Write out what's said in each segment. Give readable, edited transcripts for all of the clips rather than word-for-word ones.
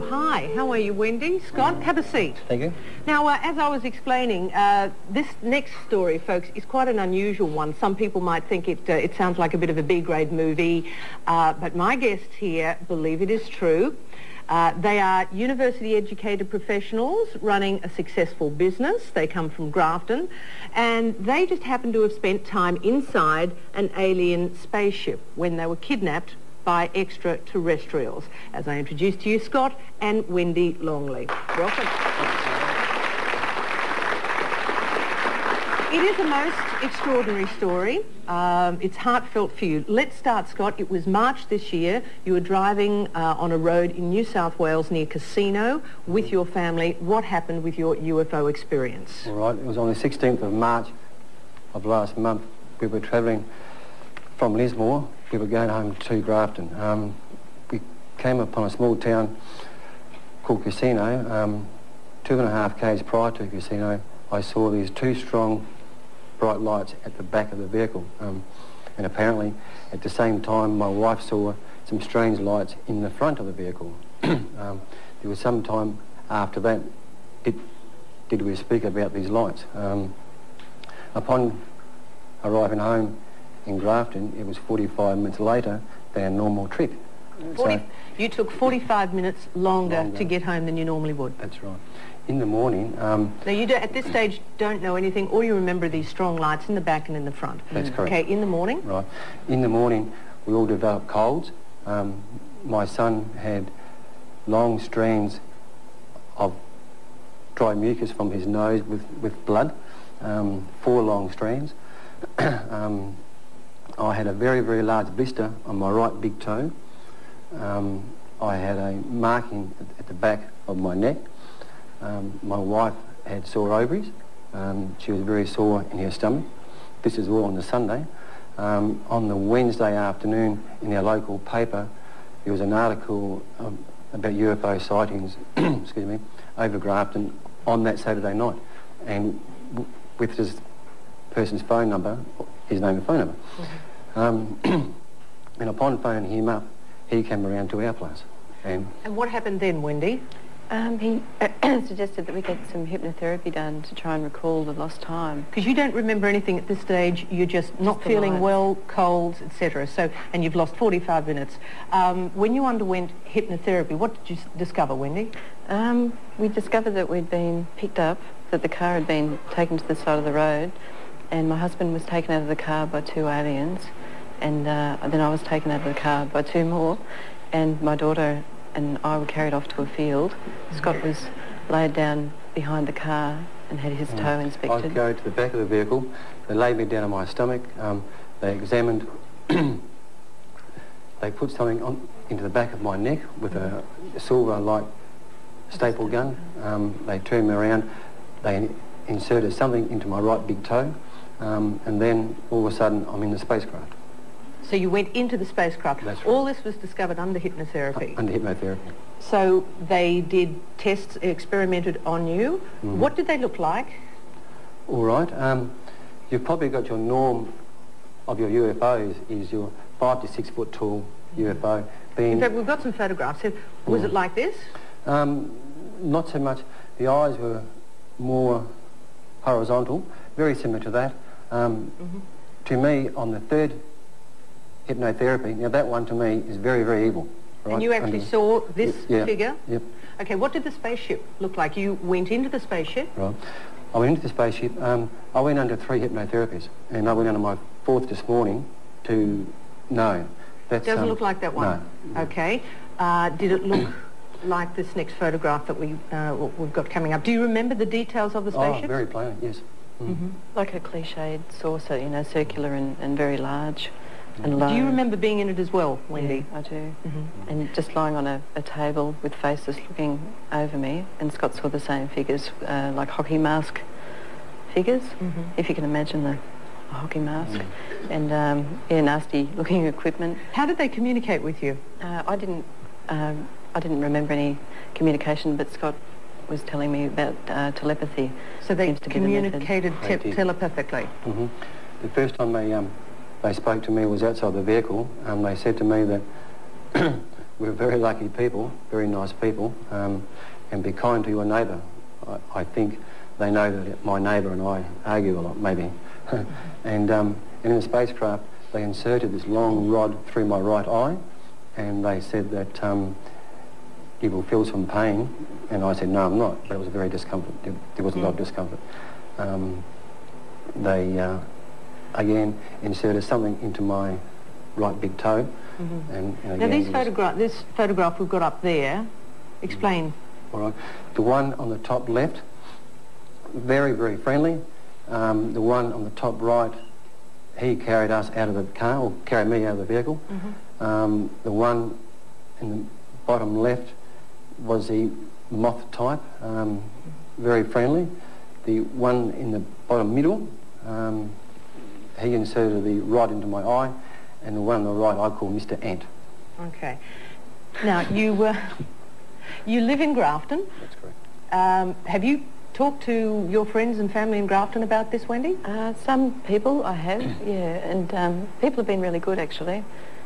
Hi, how are you, Wendy? Scott, have a seat. Thank you. Now, as I was explaining, this next story, folks, is quite an unusual one. Some people might think it sounds like a bit of a B-grade movie, but my guests here believe it is true. They are university-educated professionals running a successful business. They come from Grafton, and they just happen to have spent time inside an alien spaceship when they were kidnapped by extraterrestrials. As I introduce to you, Scott and Wendy Longley. Welcome. It is a most extraordinary story. It's heartfelt for you. Let's start, Scott. It was March this year. You were driving on a road in New South Wales near Casino with your family. What happened with your UFO experience? All right. It was on the 16th of March of last month. We were travelling from Lismore. We were going home to Grafton. We came upon a small town called Casino. 2.5 k's prior to Casino, I saw these two strong bright lights at the back of the vehicle. And apparently, at the same time, my wife saw some strange lights in the front of the vehicle. There was some time after that did we speak about these lights. Upon arriving home in Grafton, it was 45 minutes later than a normal trip. You took 45 minutes longer to get home than you normally would? That's right. In the morning... now, you at this stage don't know anything. All you remember are these strong lights in the back and in the front. That's correct. Okay, in the morning? Right. In the morning, we all developed colds. My son had long strands of dry mucus from his nose with blood, 4 long strands. I had a very, very large blister on my right big toe. I had a marking at the back of my neck. My wife had sore ovaries. She was very sore in her stomach. This is all on the Sunday. On the Wednesday afternoon, in our local paper, there was an article about UFO sightings excuse me, over Grafton on that Saturday night. And with this person's phone number, his name and phone number. And upon phoning him up, he came around to our place. And what happened then, Wendy? He suggested that we get some hypnotherapy done to try and recall the lost time. Because you don't remember anything at this stage, you're just not feeling well, colds, etc. So, and you've lost 45 minutes. When you underwent hypnotherapy, what did you discover, Wendy? We discovered that we'd been picked up, that the car had been taken to the side of the road, and my husband was taken out of the car by 2 aliens, and then I was taken out of the car by 2 more, and my daughter and I were carried off to a field. Scott was laid down behind the car and had his toe inspected. I'd go to the back of the vehicle. They laid me down on my stomach. They examined. They put something into the back of my neck with a silver-like staple gun. They turned me around. They inserted something into my right big toe. And then all of a sudden I'm in the spacecraft. So you went into the spacecraft. That's right. All this was discovered under hypnotherapy? Under hypnotherapy. So they did tests, experimented on you. What did they look like? All right. You've probably got your norm of your UFOs is your 5 to 6 foot tall UFO. In fact, we've got some photographs. Was it like this? Not so much. The eyes were more horizontal, very similar to that. To me, on the third hypnotherapy, now that one to me is very, very evil. Right? And you actually saw this figure? Yep. Okay, what did the spaceship look like? You went into the spaceship? Right. I went into the spaceship. I went under 3 hypnotherapies, and I went under my 4th this morning to know. That doesn't look like that one? No. Okay. Did it look like this next photograph that we've got coming up? Do you remember the details of the spaceship? Oh, very plainly, yes. Like a cliched saucer, you know, circular and very large and low. Do you remember being in it as well, Wendy? Yeah, I do. And just lying on a table with faces looking over me, and Scott saw the same figures, like hockey mask figures, if you can imagine a hockey mask, and nasty looking equipment. How did they communicate with you? I didn't remember any communication, but Scott was telling me about telepathy. So they communicated telepathically? The first time they spoke to me was outside the vehicle, and they said to me that we're very lucky people, very nice people, and be kind to your neighbour. I think they know that my neighbour and I argue a lot, maybe. And in the spacecraft, they inserted this long rod through my right eye, and they said that you will feel some pain, and I said, no, I'm not, but it was very discomfort. There was a lot of discomfort. They, again, inserted something into my right big toe. And now this photograph we've got up there, explain. All right. The one on the top left, very, very friendly. The one on the top right, he carried us out of the car, or carried me out of the vehicle. The one in the bottom left was the moth type, very friendly. The one in the bottom middle, he inserted the rod into my eye, and the one on the right I call Mr. Ant. Okay. Now, you live in Grafton. That's correct. Have you talked to your friends and family in Grafton about this, Wendy? Some people I have, yeah, and people have been really good actually.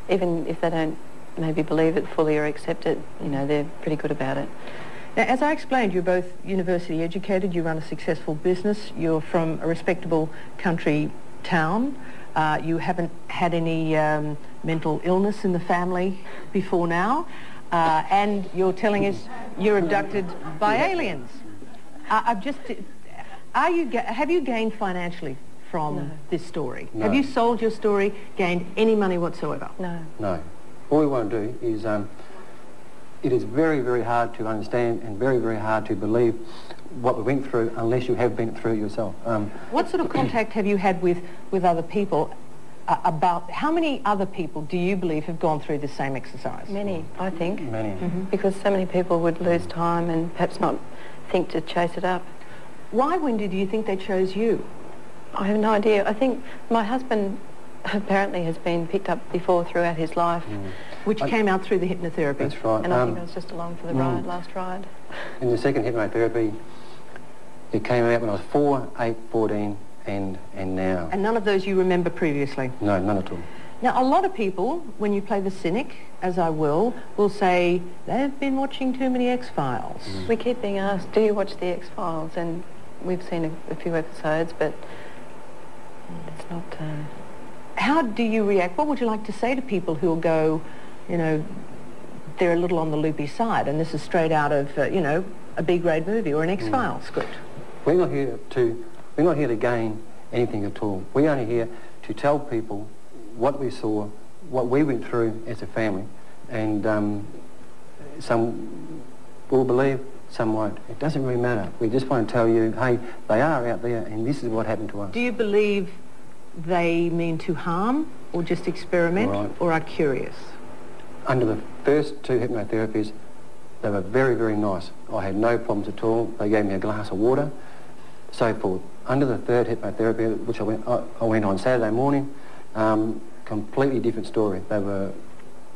Even if they don't maybe believe it fully or accept it, you know, they're pretty good about it. Now, as I explained, you're both university educated, you run a successful business, you're from a respectable country town, you haven't had any mental illness in the family before now, and you're telling us you're abducted by aliens. Have you gained financially from this story? No. Have you sold your story, gained any money whatsoever? No. No. All we want to do is, it is very, very hard to understand and very, very hard to believe what we went through unless you have been through it yourself. What sort of contact have you had with other people about, how many other people do you believe have gone through the same exercise? Many, I think. Many. Because so many people would lose time and perhaps not think to chase it up. Why, Wendy, do you think they chose you? I have no idea. I think my husband apparently has been picked up before throughout his life. Which came out through the hypnotherapy. That's right. And I think I was just along for the ride, last ride. In the second hypnotherapy, it came out when I was 4, 8, 14 and now. And none of those you remember previously? No, none at all. Now, a lot of people, when you play the cynic, as I will say, they've been watching too many X-Files. We keep being asked, do you watch the X-Files? And we've seen a few episodes, but it's not... How do you react? What would you like to say to people who will go, you know, they're a little on the loopy side, and this is straight out of, you know, a B-grade movie or an X-Files script? We're not here to gain anything at all. We're only here to tell people what we saw, what we went through as a family, and some will believe, some won't. It doesn't really matter. We just want to tell you, hey, they are out there, and this is what happened to us. Do you believe they mean to harm, or just experiment, or are curious? Under the first 2 hypnotherapies, they were very, very nice. I had no problems at all. They gave me a glass of water, so forth. Under the 3rd hypnotherapy, which I went on Saturday morning, completely different story. They were...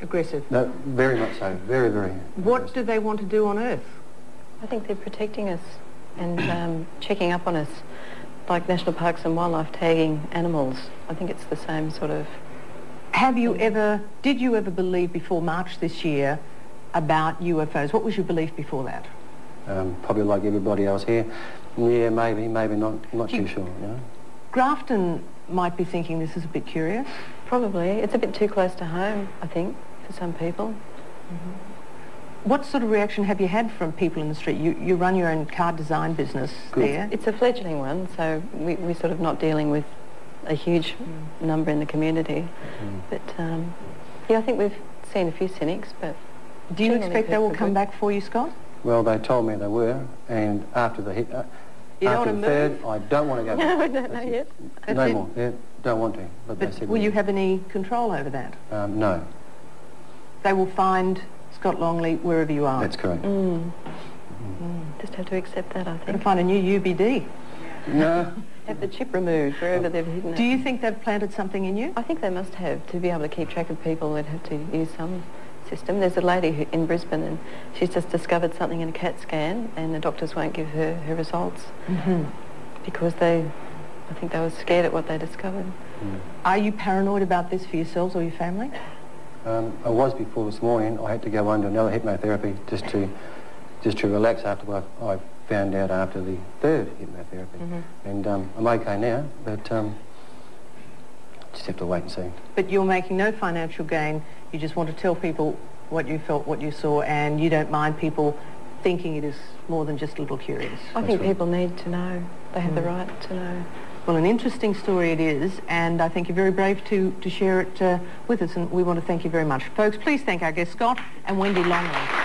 Aggressive? No, very much so. Very, very What aggressive. do they want to do on Earth? I think they're protecting us and checking up on us, like National Parks and Wildlife tagging animals. I think it's the same sort of... Did you ever believe before March this year about UFOs? What was your belief before that? Probably like everybody else here. Yeah, maybe not. I'm not too sure, you know. Grafton might be thinking this is a bit curious. Probably. It's a bit too close to home, I think, for some people. What sort of reaction have you had from people in the street? You run your own car design business there. It's a fledgling one, so we're sort of not dealing with a huge number in the community. But, yeah, I think we've seen a few cynics, but... Do you expect they will come back for you, Scott? Well, they told me they were, and after the hit... You don't after want the to 3rd, I don't want to go back. No, we don't know yet. No more, yeah, don't want to. But they said will you have any control over that? No. They will find Scott Longley wherever you are? That's correct. Just have to accept that, I Got to think. find a new UBD. No. Have the chip removed wherever they've hidden it. Do you think they've planted something in you? I think they must have. To be able to keep track of people, they'd have to use some system. There's a lady in Brisbane, and she's just discovered something in a CAT scan, and the doctors won't give her her results because I think they were scared at what they discovered. Are you paranoid about this for yourselves or your family? I was before this morning. I had to go under another hypnotherapy just to relax after what I found out after the third hypnotherapy. And I'm okay now, but just have to wait and see. But you're making no financial gain. You just want to tell people what you felt, what you saw, and you don't mind people thinking it is more than just a little curious. I think people need to know. They have the right to know. Well, an interesting story it is, and I think you're very brave to share it with us, and we want to thank you very much. Folks, please thank our guest, Scott and Wendy Longley.